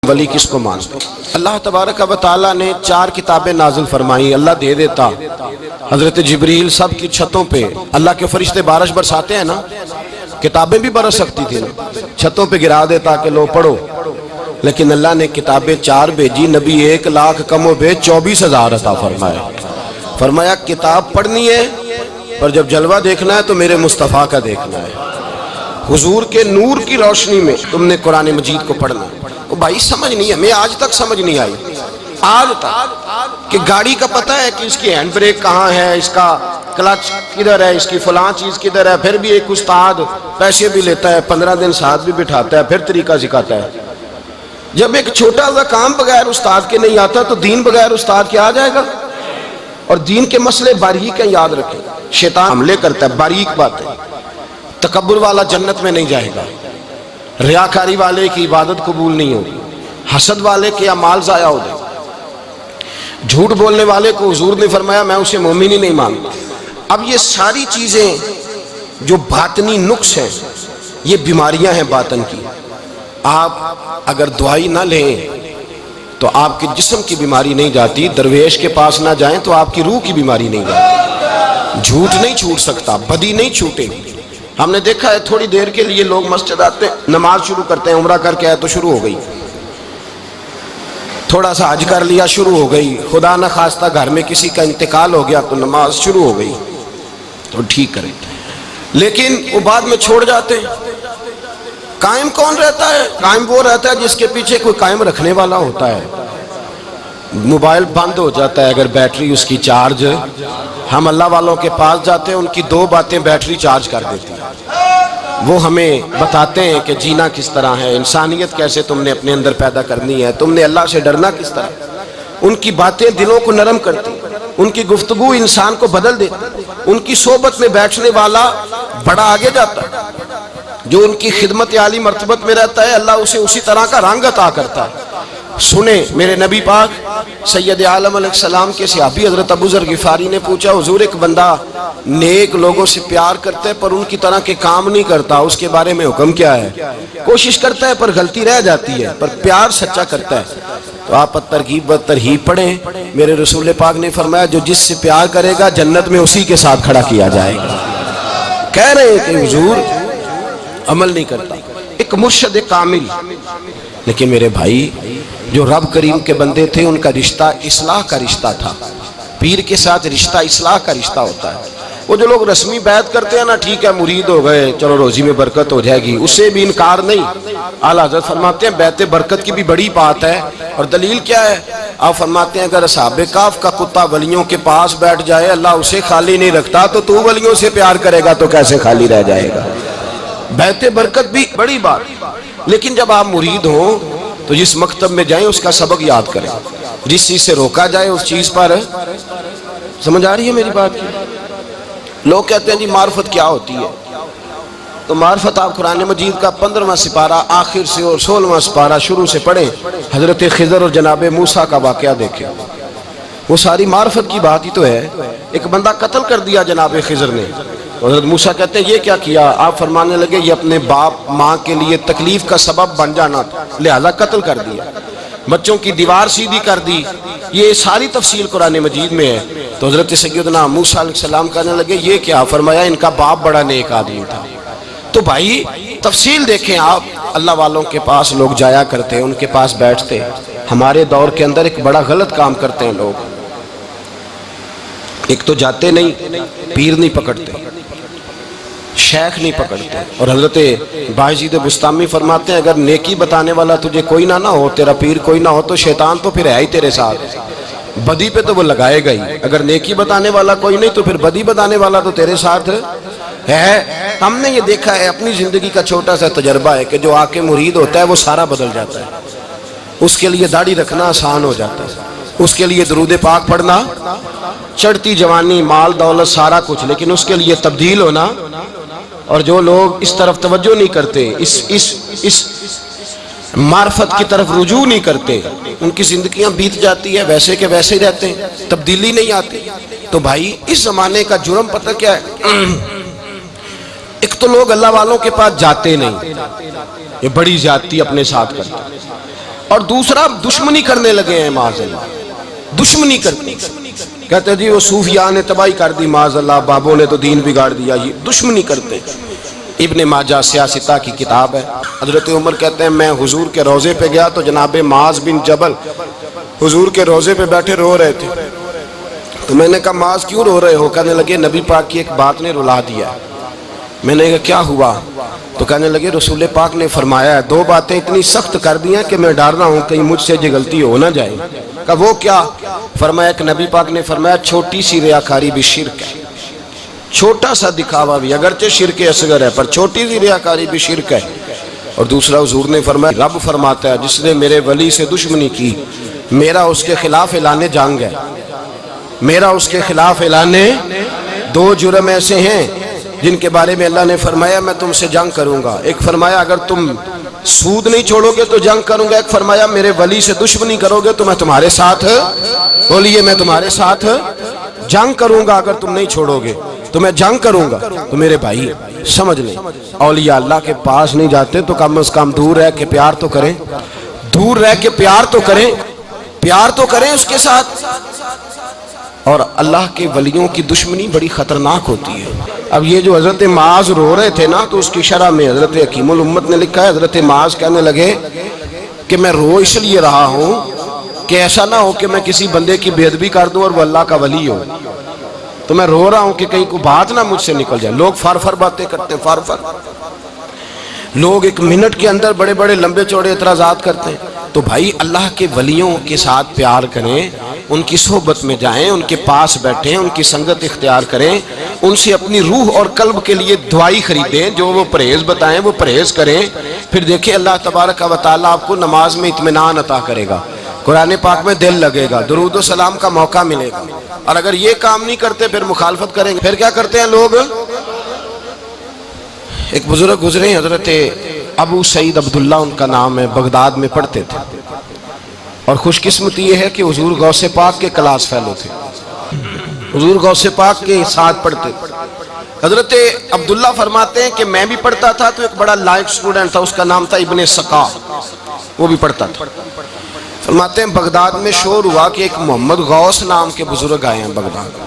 वली किसको मानते। अल्लाह तबारक व तआला ने 4 किताबें नाजिल फरमाई। अल्लाह दे देता, हजरत जिब्रील सब की छतों पे, अल्लाह के फरिश्ते बारिश बरसाते हैं ना, किताबें भी बरस सकती थी ना, छतों पे गिरा देता कि लो पढ़ो, लेकिन अल्लाह ने किताबें 4 भेजी। नबी 1 लाख कमो बे 24,000 अता फरमाया। फरमाया किताब पढ़नी है, पर जब जलवा देखना है तो मेरे मुस्तफ़ा का देखना है, हुजूर के नूर की रोशनी में तुमने कुरान मजीद को पढ़ना है। तो भाई समझ नहीं है, मैं आज तक समझ नहीं आई, आज तक कि गाड़ी का पता है कि इसकी हैंड ब्रेक कहाँ है, इसका क्लच किधर है, इसकी फलां चीज़ किधर है, फिर भी एक उस्ताद पैसे भी लेता है, 15 दिन साथ भी बिठाता है, फिर तरीका सिखाता है। जब एक छोटा सा काम बगैर उस्ताद के नहीं आता तो दीन बगैर उस्ताद के आ जाएगा। और दीन के मसले बारीक याद रखें, शैतान हमले करता है, बारीक बात है। तकब्बुर वाला जन्नत में नहीं जाएगा, रियाकारी वाले की इबादत कबूल नहीं होगी, हसद वाले के अमाल ज़ाया हो जाए, झूठ बोलने वाले को हुजूर ने फरमाया मैं उसे मोमिन ही नहीं मानता। अब ये सारी चीज़ें जो बातनी नुक्स हैं, ये बीमारियां हैं बातन की। आप अगर दवाई ना लें तो आपके जिस्म की बीमारी नहीं जाती, दरवेश के पास ना जाएं तो आपकी रूह की बीमारी नहीं जाती। झूठ नहीं छूट सकता, बदी नहीं छूटेगी। हमने देखा है थोड़ी देर के लिए लोग मस्जिद आते हैं, नमाज शुरू करते हैं, उम्रा करके आए तो शुरू हो गई, थोड़ा सा हज कर लिया शुरू हो गई, खुदा न खास्ता घर में किसी का इंतकाल हो गया तो नमाज शुरू हो गई, तो ठीक करें, लेकिन वो बाद में छोड़ जाते हैं। कायम कौन रहता है? कायम वो रहता है जिसके पीछे कोई कायम रखने वाला होता है। मोबाइल बंद हो जाता है अगर बैटरी उसकी चार्ज, हम अल्लाह वालों के पास जाते हैं, उनकी 2 बातें बैटरी चार्ज कर देती है। वो हमें बताते हैं कि जीना किस तरह है, इंसानियत कैसे तुमने अपने अंदर पैदा करनी है, तुमने अल्लाह से डरना किस तरह। उनकी बातें दिलों को नरम करती, उनकी गुफ्तगू इंसान को बदल देती। उनकी सोबत में बैठने वाला बड़ा आगे जाता है, जो उनकी खिदमत आली मर्तबत में रहता है अल्लाह उसे उसी तरह का रंग अता करता है। सुने मेरे नबी पाक सैयद आलम अलैहिस्सलाम के सहाबी हजरत अबू ज़र गिफारी ने पूछा, हुजूर एक बंदा नेक लोगों से प्यार करता है पर उनकी तरह के काम नहीं करता, उसके बारे में हुक्म क्या है? कोशिश करता है पर गलती रह जाती है, पर प्यार सच्चा करता है। तो आप तरगीब व तरहीब पढ़ें, मेरे रसूल पाक ने फरमाया जो जिससे प्यार करेगा जन्नत में उसी के साथ खड़ा किया जाएगा। कह रहे हैं कि हुजूर अमल नहीं करता, एक मुर्शद कामिल। लेकिन मेरे भाई जो रब करीम के बंदे थे उनका रिश्ता इस्लाह का रिश्ता था, पीर के साथ रिश्ता इस्लाह का रिश्ता होता है। वो जो लोग रस्मी बैत करते हैं ना, ठीक है मुरीद हो गए चलो रोजी में बरकत हो जाएगी, उससे भी इनकार नहीं। आला हज़रत फरमाते हैं बैत बरकत की भी बड़ी बात है। और दलील क्या है? आप फरमाते हैं अगर असहाबे काफ का कुत्ता वलियों के पास बैठ जाए अल्लाह उसे खाली नहीं रखता, तो तू वलियों से प्यार करेगा तो कैसे खाली रह जाएगा। बैत बरकत भी बड़ी बात। लेकिन जब आप मुरीद हो तो जिस मकतब में जाएं उसका सबक याद करें, जिस चीज से रोका जाए उस चीज पर। समझ आ रही है मेरी बात की? लोग कहते हैं जी मार्फत क्या होती है, तो मार्फत आप कुरान मजीद का 15वां सिपारा आखिर से और 16वां सिपारा शुरू से पढ़ें, हजरत खिजर और जनाब मूसा का वाकया देखें, वो सारी मार्फत की बात ही तो है। एक बंदा कत्ल कर दिया जनाब खिजर ने, हजरत मूसा कहते हैं ये क्या किया? आप फरमाने लगे ये अपने बाप माँ के लिए तकलीफ का सबब बन जाना था, लिहाजा कत्ल कर दिया, बच्चों की दीवार सीधी कर दी। ये सारी तफसील कुरान मजीद में है। तो हजरत सैयदना मूसा अलैहिस्सलाम कहने लगे ये क्या? फरमाया इनका बाप बड़ा नेक आदमी था। तो भाई तफसील देखें आप, अल्लाह वालों के पास लोग जाया करते हैं, उनके पास बैठते। हमारे दौर के अंदर एक बड़ा गलत काम करते हैं लोग, एक तो जाते नहीं, पीर नहीं पकड़ते, शेख नहीं पकड़ते। और हजरत बायजीद बुस्तामी फरमाते हैं अगर नेकी बताने वाला तुझे कोई ना हो, तेरा पीर कोई ना हो, तो शैतान तो फिर है ही तेरे साथ, बदी पे तो वो लगाएगा ही। अगर नेकी बताने वाला कोई नहीं तो फिर बदी बताने वाला तो तेरे साथ है। हमने ये देखा है, अपनी जिंदगी का छोटा सा तजर्बा है कि जो आके मुरीद होता है वो सारा बदल जाता है। उसके लिए दाढ़ी रखना आसान हो जाता है, उसके लिए दरूद पाक पढ़ना, चढ़ती जवानी माल दौलत सारा कुछ, लेकिन उसके लिए तब्दील होना। और जो लोग इस तरफ तवज्जो नहीं करते, इस मार्फत की तरफ रुजू नहीं करते, उनकी जिंदगियां बीत जाती है, वैसे के वैसे ही रहते हैं, तब्दीली नहीं आती। तो भाई इस जमाने का जुर्म पता क्या है? एक तो लोग अल्लाह वालों के पास जाते नहीं, ये बड़ी ज्यादती अपने साथ करते। और दूसरा दुश्मनी करने लगे हैं माज़अल्लाह, दुश्मनी करते। कहते जी वो सूफिया ने तबाही कर दी माज़अल्लाह, बाबों ने तो दीन बिगाड़ दिया, ये दुश्मनी करते। इब्ने माजा सियासता की किताब है। हजरत उमर कहते हैं मैं हुजूर के रोज़े पे गया तो जनाब माज बिन जबल हुजूर के रोज़े पे बैठे रो रहे थे। तो मैंने कहा माज क्यों रो रहे हो? कहने लगे नबी पाक की एक बात ने रुला दिया। मैंने कहा क्या हुआ? तो कहने लगे रसूल पाक ने फरमाया है, दो बातें इतनी सख्त कर दी हैं कि मैं डर रहा हूँ कहीं मुझसे ये गलती हो ना जाए। कहा वो क्या? फरमाया कि नबी पाक ने फरमाया छोटी सी रियाकारी भी शिरक है, छोटा सा दिखावा भी, अगरचे शिरक असगर है पर छोटी सी रियाकारी भी शिरक है। और दूसरा हुजूर ने फरमाया रब फरमाता है जिसने मेरे वली से दुश्मनी की मेरा उसके खिलाफ ऐलाने जंग है, मेरा उसके खिलाफ ऐलाने। दो जुर्म ऐसे हैं जिनके बारे में अल्लाह ने फरमाया मैं तुमसे जंग करूंगा। एक फरमाया अगर तुम सूद नहीं छोड़ोगे तो जंग करूंगा, एक फरमाया मेरे वली से दुश्मनी करोगे तो मैं तुम्हारे साथ, बोलिए मैं तुम्हारे साथ जंग करूंगा। अगर तुम नहीं छोड़ोगे तो मैं जंग करूंगा। तो मेरे भाई समझ लें, औलिया अल्लाह के पास नहीं जाते तो कम से कम दूर रह के प्यार तो करें, दूर रह के प्यार तो करें, प्यार तो करें उसके साथ। और अल्लाह के वलियों की दुश्मनी बड़ी खतरनाक होती है। अब ये जो हजरत माज रो रहे थे ना, तो उसकी शरह में हजरत हकीमुल उम्मत ने लिखा है, हजरत माज कहने लगे कि मैं रो इसलिए रहा हूँ कि ऐसा ना हो कि मैं किसी बंदे की बेअदबी कर दूं और वो अल्लाह का वली हो। तो मैं रो रहा हूं कि कहीं कोई बात ना मुझसे निकल जाए। लोग फार फार बातें करते हैं, फार फार लोग एक मिनट के अंदर बड़े बड़े लंबे चौड़े एतराजात करते हैं। तो भाई अल्लाह के वलियों के साथ प्यार करें, उनकी सोहबत में जाएं, उनके पास बैठें, उनकी संगत इख्तियार करें, उनसे अपनी रूह और कल्ब के लिए दवाई खरीदें, जो वो परहेज बताएं वो परहेज करें। फिर देखें अल्लाह तबारक व तआला आपको नमाज में इत्मीनान अता करेगा, कुरान पाक में दिल लगेगा, दुरूद व सलाम का मौका मिलेगा। और अगर ये काम नहीं करते फिर मुखालफत करेंगे। फिर क्या करते हैं लोग? एक बुजुर्ग गुजरे हजरत अबू सईद अब्दुल्ला उनका नाम है, बगदाद में पढ़ते थे। और खुशकिस्मती ये है कि हुजूर गौसे पाक के क्लास फेलो थे, हुजूर गौसे पाक के साथ पढ़ते। हजरत अब्दुल्ला फरमाते हैं कि मैं भी पढ़ता था तो एक बड़ा लायक स्टूडेंट था, उसका नाम था इब्ने सका, वो भी पढ़ता था। फरमाते हैं बगदाद में शोर हुआ कि एक मोहम्मद गौस नाम के बुजुर्ग आए हैं बगदाद।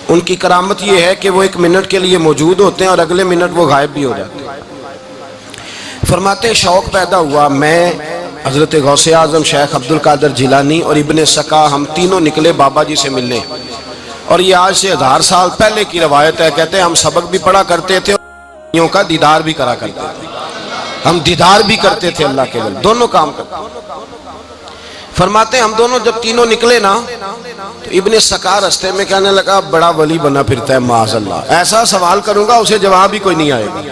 उनकी करामत ये है कि वो एक मिनट के लिए मौजूद होते हैं और अगले मिनट वो गायब भी हो जाते हैं। फरमाते हैं शौक पैदा हुआ, मैं हजरत गौसे आजम शेख अब्दुल कादिर जिलानी और इब्ने सका हम तीनों निकले बाबा जी से मिलने। और ये आज से 1000 साल पहले की रवायत है। कहते हैं हम सबक भी पढ़ा करते थे और का दीदार भी करा करते थे, हम दीदार भी करते थे अल्लाह के वली, दोनों काम करते। फरमाते हम दोनों जब तीनों निकले ना तो इब्ने सका रास्ते में कहने लगा बड़ा वली बना फिरता है माज़अल्लाह, ऐसा सवाल करूंगा उसे जवाब ही कोई नहीं आएगा।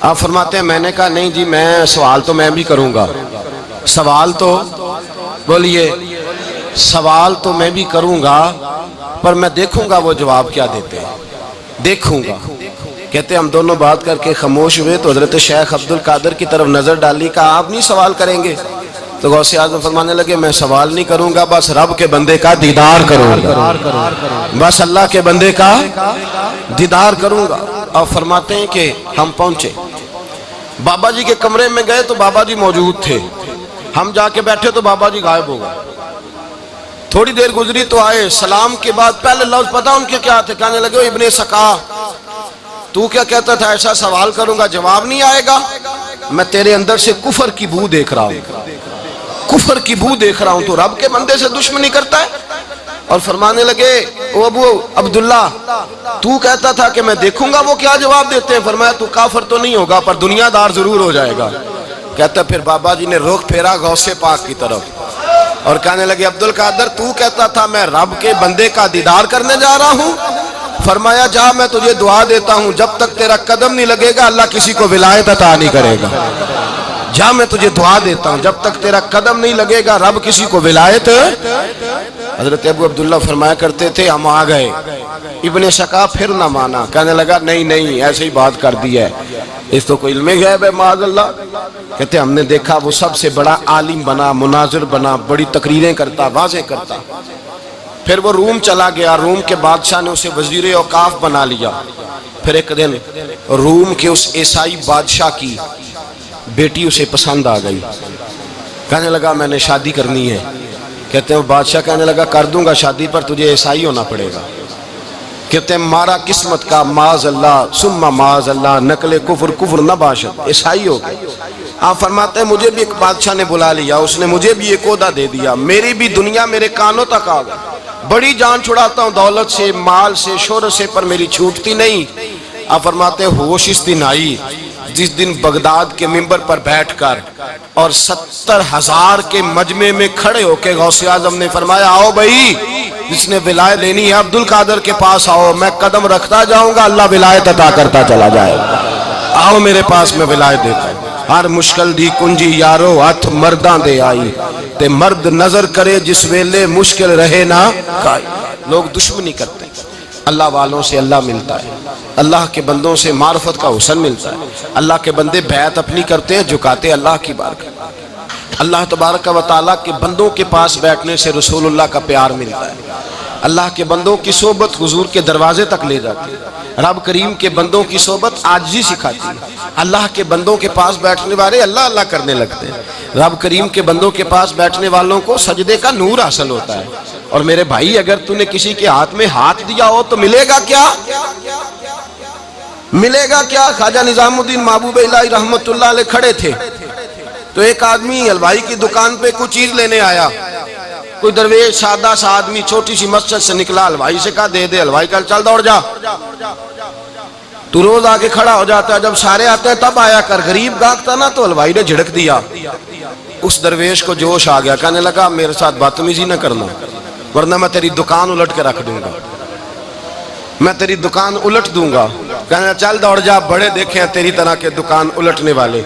आप फरमाते हैं मैंने कहा नहीं जी, मैं सवाल तो मैं भी करूंगा, सवाल तो बोलिए सवाल तो मैं भी करूंगा, पर मैं देखूंगा वो जवाब क्या देते हैं, देखूंगा। कहते हम दोनों बात करके खामोश हुए तो हजरत शेख अब्दुल कादिर की तरफ नजर डाली, कहा आप नहीं सवाल करेंगे? तो गौसे आज़म फरमाने लगे मैं सवाल नहीं करूंगा, बस रब के बंदे का दीदार करूंगा, बस अल्लाह के बंदे का दीदार करूंगा। और फरमाते हैं कि हम पहुंचे बाबा जी के कमरे में, गए तो बाबा जी मौजूद थे। हम जाके बैठे तो बाबा जी गायब हो गए। थोड़ी देर गुजरी तो आए, सलाम के बाद पहले लफ्ज पता उनके क्या थे? कहने लगे इब्ने सका तू क्या कहता था ऐसा सवाल करूंगा जवाब नहीं आएगा? मैं तेरे अंदर से कुफर की बू देख रहा हूं, कुफर की बू देख रहा हूं, तो रब के बंदे से दुश्मनी करता है। और फरमाने लगे ओ अबू अब्दुल्ला तू कहता था कि मैं देखूंगा वो क्या जवाब देते हैं। फरमाया तू काफिर तो नहीं होगा पर दुनियादार जरूर हो जाएगा। कहता फिर बाबा जी ने रुख फेरा गौसे पाक की तरफ और कहने लगे अब्दुल कादिर तू कहता था मैं रब के बंदे का दीदार करने जा रहा हूं। फरमाया जा मैं तुझे दुआ देता हूं, जब तक तेरा कदम नहीं लगेगा अल्लाह किसी को विलायत अता नहीं करेगा। जा मैं तुझे दुआ देता हूं, जब तक तेरा कदम नहीं लगेगा रब किसी को विलायत। हजरत अबू अब्दुल्ला फरमाया करते थे हम आ गए। इब्ने सका फिर ना माना, कहने लगा नहीं नहीं ऐसे ही बात कर दी है, इस तो कोई इल्मे गैब है माज़अल्लाह। कहते हमने देखा वो सबसे बड़ा आलिम बना, मुनाजिर बना, बड़ी तकरीरें करता, वाज़े करता। फिर वो रूम चला गया, रूम के बादशाह ने उसे वजीर औकाफ बना लिया। फिर एक दिन रूम के उस ईसाई बादशाह की बेटी उसे पसंद आ गई, कहने लगा मैंने शादी करनी है। कहते हैं बादशाह कहने लगा कर दूंगा शादी, पर तुझे ईसाई होना पड़ेगा। कहते हैं मारा किस्मत का माज अल्लाह सुम्मा माज अल्लाह, नकले कुफर कुफर न बाशत, ईसाई हो गए। आप फरमाते हैं मुझे भी एक बादशाह ने बुला लिया, उसने मुझे भी एक ओहदा दे दिया, मेरी भी दुनिया मेरे कानों तक आ गई। बड़ी जान छुड़ाता हूँ दौलत से, माल से, शोहरत से, पर मेरी छूटती नहीं। आप फरमाते होश इस दिन आई जिस दिन बगदाद के मिंबर पर बैठकर और 70,000 के मजमे में खड़े होकर गौसे आजम ने फरमाया आओ भाई, जिसने विलायत लेनी है अब्दुल कादर के पास आओ, मैं कदम रखता जाऊंगा, अल्लाह विलायत अता करता चला जाएगा। आओ मेरे पास, मैं विलायत देता हूं। हर मुश्किल दी कुंजी यारो हथ मर्दां दे आई, ते मर्द नजर करे जिस वेले मुश्किल रहे ना काई। लोग दुश्मनी करते, अल्लाह वालों से अल्लाह मिलता है, अल्लाह के बंदों से मार्फत का हुसन मिलता है। अल्लाह के बंदे बैत अपनी करते हैं, झुकाते अल्लाह की बारगाह। अल्लाह तबारक व तआला के बंदों के पास बैठने से रसूलुल्लाह का प्यार मिलता है। अल्लाह के बंदों की सोबत हुजूर के दरवाजे तक ले जाती है। रब करीम के बंदों की सोबत आजिज़ी सिखाती है। अल्लाह के बंदों के पास बैठने वाले अल्लाह अल्लाह करने लगते हैं। रब करीम के बंदों के पास बैठने वालों को सजदे का नूर हासिल होता है। और मेरे भाई, अगर तूने किसी के हाथ में हाथ दिया हो तो मिलेगा क्या? मिलेगा क्या? ख्वाजा निजामुद्दीन महबूब इलाही रहमतुल्लाह अलैह खड़े थे, तो एक आदमी हलवाई की दुकान पे कुछ चीज लेने आया। कोई दरवेश सादा सा आदमी छोटी सी मस्जिद से निकला, हलवाई से कहा दे दे। हलवाई कहा चल दौड़ जा, तू रोज आके खड़ा हो जाता है, जब सारे आते हैं तब आया कर। गरीब गाहक था ना, तो हलवाई ने झिड़क दिया। उस दरवेश को जोश आ गया, कहने लगा मेरे साथ बदतमीजी न करना, वरना मैं तेरी दुकान उलट के रख दूंगा, मैं तेरी दुकान उलट दूंगा। कहने चल दौड़ जा, बड़े देखे हैं तेरी तरह के दुकान उलटने वाले।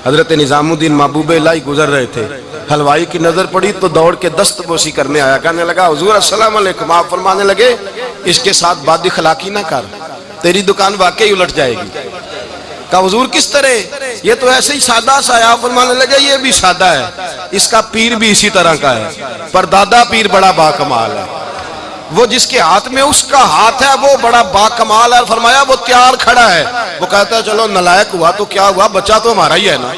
हजरत निजामुद्दीन महबूब इलाही गुजर रहे थे, हलवाई की नजर पड़ी तो दौड़ के दस्तबोसी करने आया। कहने लगा हुजूर अस्सलाम वालेकुम। आप फरमाने लगे इसके साथ बदअखलाकी ना कर, तेरी दुकान वाकई उलट जाएगी। कहा हुजूर किस तरह? ये तो ऐसे ही सादा सा है। आप फरमाने लगे ये भी सादा है, इसका पीर भी इसी तरह का है, पर दादा पीर बड़ा बाकमाल है। वो जिसके हाथ में उसका हाथ है वो बड़ा बाकमाल है। फरमाया वो तैयार खड़ा है। वो कहता है चलो नलायक हुआ तो क्या हुआ, बच्चा तो हमारा ही है ना।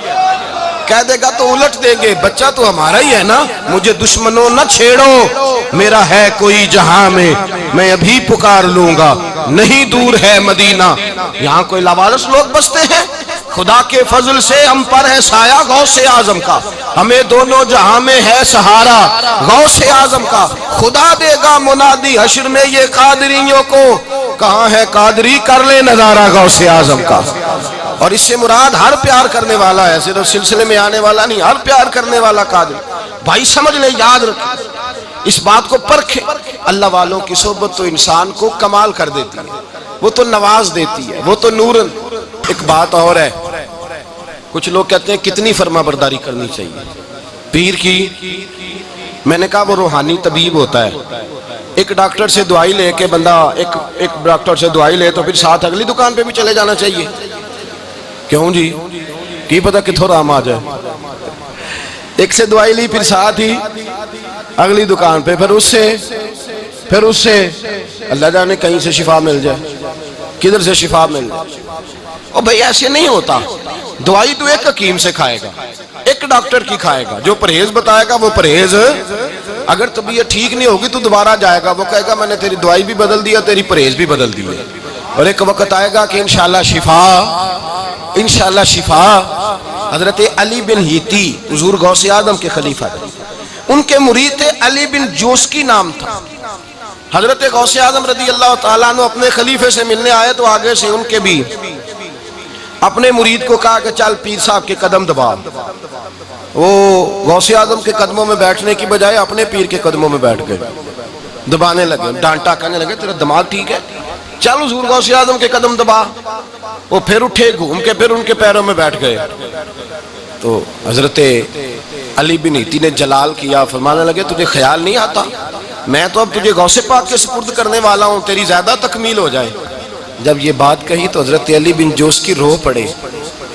कह देगा तो उलट देंगे, बच्चा तो हमारा ही है ना। मुझे दुश्मनों न छेड़ो, मेरा है कोई जहां में, मैं अभी पुकार लूंगा, नहीं दूर है मदीना। यहाँ कोई लावारिस लोग बसते हैं, खुदा के फजल से हम पर है साया गौसे आजम का, हमें दोनों जहां में है सहारा गौसे आजम का। खुदा देगा मुनादी हश्र में ये कादरियों को, कहाँ है कादरी कर ले नजारा गौसे आजम का। और इससे मुराद हर प्यार करने वाला है, सिर्फ सिलसिले में आने वाला नहीं, हर प्यार करने वाला कादिर। भाई समझ ले, याद रखें, इस बात को परखें। अल्लाह वालों की सोबत तो इंसान को कमाल कर देती है, वो तो नवाज देती है, वो तो नूरन। एक बात और है, कुछ लोग कहते हैं कितनी फर्मा बरदारी करनी चाहिए पीर की। मैंने कहा वो रूहानी तबीब होता है। एक डॉक्टर से दवाई लेके बंदा एक डॉक्टर से दवाई ले तो फिर साथ अगली दुकान पे भी चले जाना चाहिए। क्यों जी, की पता किथों राम आ जाए। एक से दवाई ली, फिर साथ ही अगली दुकान पे, फिर उससे अल्लाह जाने कहीं से शिफा मिल जाए, किधर से शिफा मिल जाए। और भाई ऐसे नहीं होता। दवाई तो एक हकीम से खाएगा, एक डॉक्टर की खाएगा, जो परहेज बताएगा वो परहेज। अगर तबीयत ठीक नहीं होगी तो दोबारा जाएगा, वो कहेगा मैंने तेरी दवाई भी बदल दिया, तेरी परहेज भी बदल दी है। और एक वक्त आएगा कि इंशाल्लाह शिफा। हजरत अली बिन हीती हुजूर गौसे आदम के खलीफा थे, उनके मुरीद थे, अली बिन जोस्की नाम था। हजरत गौसे आदम रदी अल्लाह ताला अन्हु अपने खलीफे से मिलने आए तो आगे से उनके भी अपने मुरीद को कहा कि चल पीर साहब के कदम दबा। वो गौसे आदम के कदमों में बैठने की बजाय अपने पीर के कदमों में बैठ गए, दबाने लगे, डांटा, कहने लगे तेरा दिमाग ठीक है, चल हुजूर गौसे आदम के कदम दबा। वो फिर उठे, घूम के फिर उनके पैरों में बैठ गए। तो हजरत अली बिन हीती ने जलाल किया, फरमाने लगे तुझे ख्याल नहीं आता, मैं तो अब तुझे गौसे पाक के सुपुर्द करने वाला हूँ, तेरी ज्यादा तकमील हो जाए। जब ये बात कही तो हजरत अली बिन जोश की रो पड़े,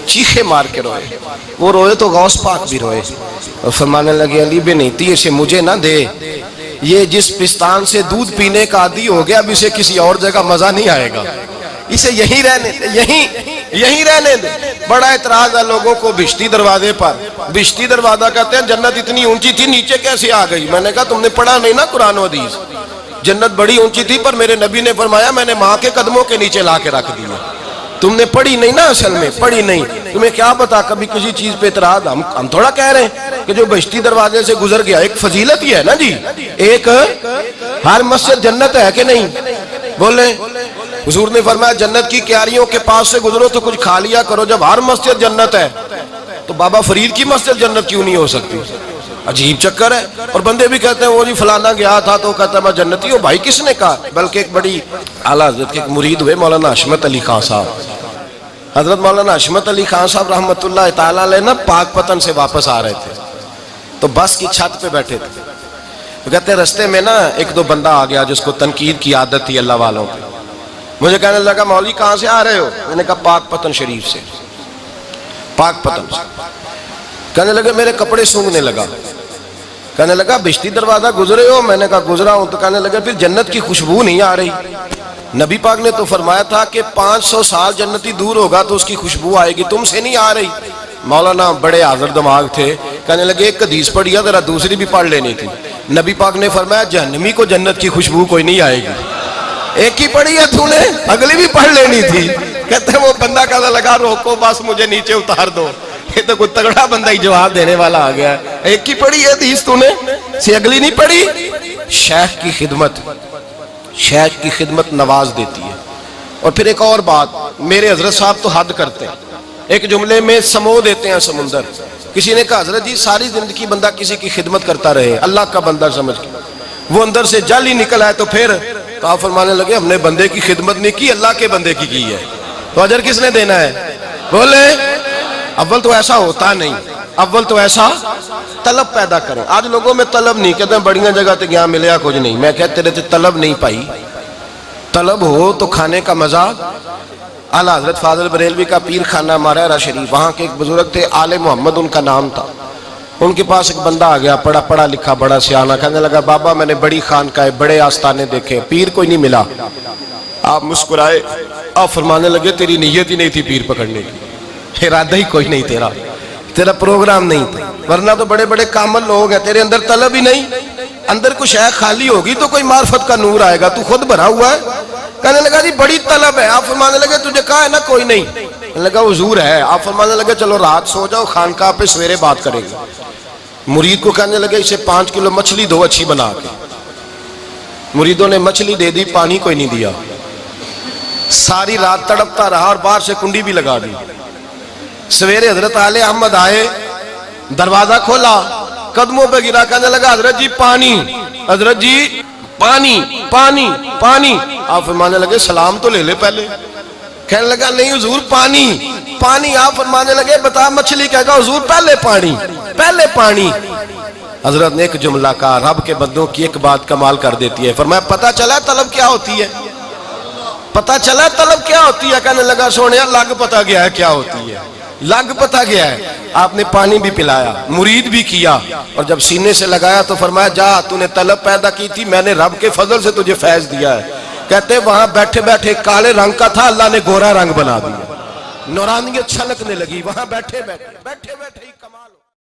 चीखे मार के रोए। वो रोए तो गौस पाक भी रोए और फरमाने लगे अली बिन हीती इसे मुझे ना दे, ये जिस पिस्तान से दूध पीने का आदी हो गया, अब इसे किसी और जगह मजा नहीं आएगा, इसे यहीं रहने दे, यहीं यहीं रहने दे। बड़ा एतराज है लोगों को बिश्ती दरवाजे पर। बिश्ती दरवाजा कहते हैं जन्नत इतनी ऊंची थी नीचे कैसे आ गई। मैंने कहा तुमने पढ़ा नहीं ना कुरान और हदीस। जन्नत बड़ी ऊंची थी पर मेरे नबी ने फरमाया मैंने माँ के कदमों के नीचे ला के रख दिया। तुमने पढ़ी नहीं ना, असल में पढ़ी नहीं। तुम्हें क्या पता कभी किसी चीज पे इतराज। हम थोड़ा कह रहे हैं कि जो बहिश्ती दरवाजे से गुजर गया, एक फजीलत ही है ना जी। एक हर मस्जिद जन्नत है कि नहीं? बोले हुजूर ने फरमाया जन्नत की क्यारियों के पास से गुजरो तो कुछ खा लिया करो। जब हर मस्जिद जन्नत है तो बाबा फरीद की मस्जिद जन्नत क्यों नहीं हो सकती? अजीब चक्कर है। और बंदे भी कहते हैं वो जी फलाना गया था तो कहता मैं जन्नती हूँ। भाई किसने कहा? बल्कि एक बड़ी आला हज़रत के मुरीद हुए मौलाना हशमत अली खान साहब। हजरत मौलाना हशमत अली खान साहब रहमतुल्लाह तआला अलैह ना पाकपतन से वापस आ रहे थे तो बस की छत पे बैठे थे। तो कहते रास्ते में ना एक दो बंदा आ गया जिसको तनकीद की आदत थी अल्लाह वालों की। मुझे कहने लगा मौली कहाँ से आ रहे हो? मैंने कहा पाकपतन शरीफ से। पाकपतन से। कहने लगे मेरे कपड़े सूंघने लगा। कहने लगा बिश्ती दरवाजा गुजरे हो? मैंने कहा गुजरा हूं। तो कहने लगे फिर जन्नत की खुशबू नहीं आ रही? नबी पाक ने तो फरमाया था कि 500 साल जन्नती दूर होगा तो उसकी खुशबू आएगी, तुमसे नहीं आ रही। मौलाना बड़े हाजिर दिमाग थे। कहने लगे एक हदीस पढ़ी है जरा दूसरी भी पढ़ लेनी थी। नबी पाक ने फरमाया जहन्नमी को जन्नत की खुशबू कोई नहीं आएगी। एक ही पढ़ी है तूने, अगली भी पढ़ लेनी थी। कहते वो बंदा कहने लगा रोको बस मुझे नीचे उतार दो। ये तो कोई तगड़ा बंदा ही जवाब देने वाला आ गया। एक ही पढ़ी है हदीस तूने, से अगली नहीं पढ़ी। शेख की खिदमत, शेख की खिदमत नवाज देती है। और फिर एक और बात, मेरे हजरत साहब तो हद करते हैं, एक जुमले में समो देते हैं समुंदर। किसी ने कहा हजरत जी सारी जिंदगी बंदा किसी की खिदमत करता रहे अल्लाह का बंदा समझ के, वो अंदर से जल ही निकल आए तो फिर तो आप फरमाने लगे हमने बंदे की खिदमत नहीं की, अल्लाह के बंदे की है। तो अजर किसने देना है? बोले अव्वल तो ऐसा होता नहीं, अव्वल तो ऐसा तलब पैदा करें। आज लोगों में तलब नहीं, कहते बढ़िया जगह ते गया मिलया कुछ नहीं। मैं कहते तेरे ते तलब नहीं पाई, तलब हो तो खाने का मजा। आला हजरत फाजिल बरेलवी का पीर खाना मारा शरीफ, वहाँ के एक बुजुर्ग थे आले मोहम्मद उनका नाम था। उनके पास एक बंदा आ गया, पढ़ा लिखा बड़ा सियाना। कहने लगा बाबा मैंने बड़ी खानकाएं बड़े आस्थाने देखे, पीर कोई नहीं मिला। आप मुस्कुराए, आप फरमाने लगे तेरी नीयत ही नहीं थी पीर पकड़ने की, इरादा ही कोई नहीं तेरा, तेरा प्रोग्राम नहीं था। वरना तो बड़े बड़े कामल लोग हैं, तेरे अंदर तलब ही नहीं। अंदर कुछ है खाली होगी तो कोई मार्फत का नूर आएगा, तू खुद भरा हुआ है। कहने लगा जी बड़ी तलब है। आप फरमाने लगे तुझे कहा है ना कोई नहीं। कहने लगा हुजूर है। आप फरमाने लगे चलो रात सो जाओ, खानकाह पे सवेरे बात करेंगे। मुरीद को कहने लगे इसे 5 किलो मछली दो अच्छी बना के। मुरीदों ने मछली दे दी, पानी कोई नहीं दिया। सारी रात तड़पता रहा और बाहर से कुंडी भी लगा दी। सवेरे हजरत आले अहमद आए, दरवाजा खोला, कदमों पे गिरा, कहने लगा हजरत जी पानी, हजरत जी पानी पानी पानी। आप फरमाने लगे सलाम तो ले ले पहले। कहने लगा नहीं हुजूर पानी पानी। आप फरमाने लगे बता मछली कहेगा हुजूर पहले पानी पहले पानी। हजरत ने एक जुमला कहा, रब के बंदों की एक बात कमाल कर देती है। फरमाया पता चला तलब क्या होती है? पता चला तलब क्या होती है? कहने लगा सोने लग पता गया है क्या होती है, लग पता गया है। आपने पानी भी पिलाया, मुरीद भी किया, और जब सीने से लगाया तो फरमाया जा तूने तलब पैदा की थी, मैंने रब के फजल से तुझे फैज दिया है। कहते वहां बैठे बैठे काले रंग का था, अल्लाह ने गोरा रंग बना दिया, नूरानियत छलकने लगी वहां बैठे बैठे ही कमाल।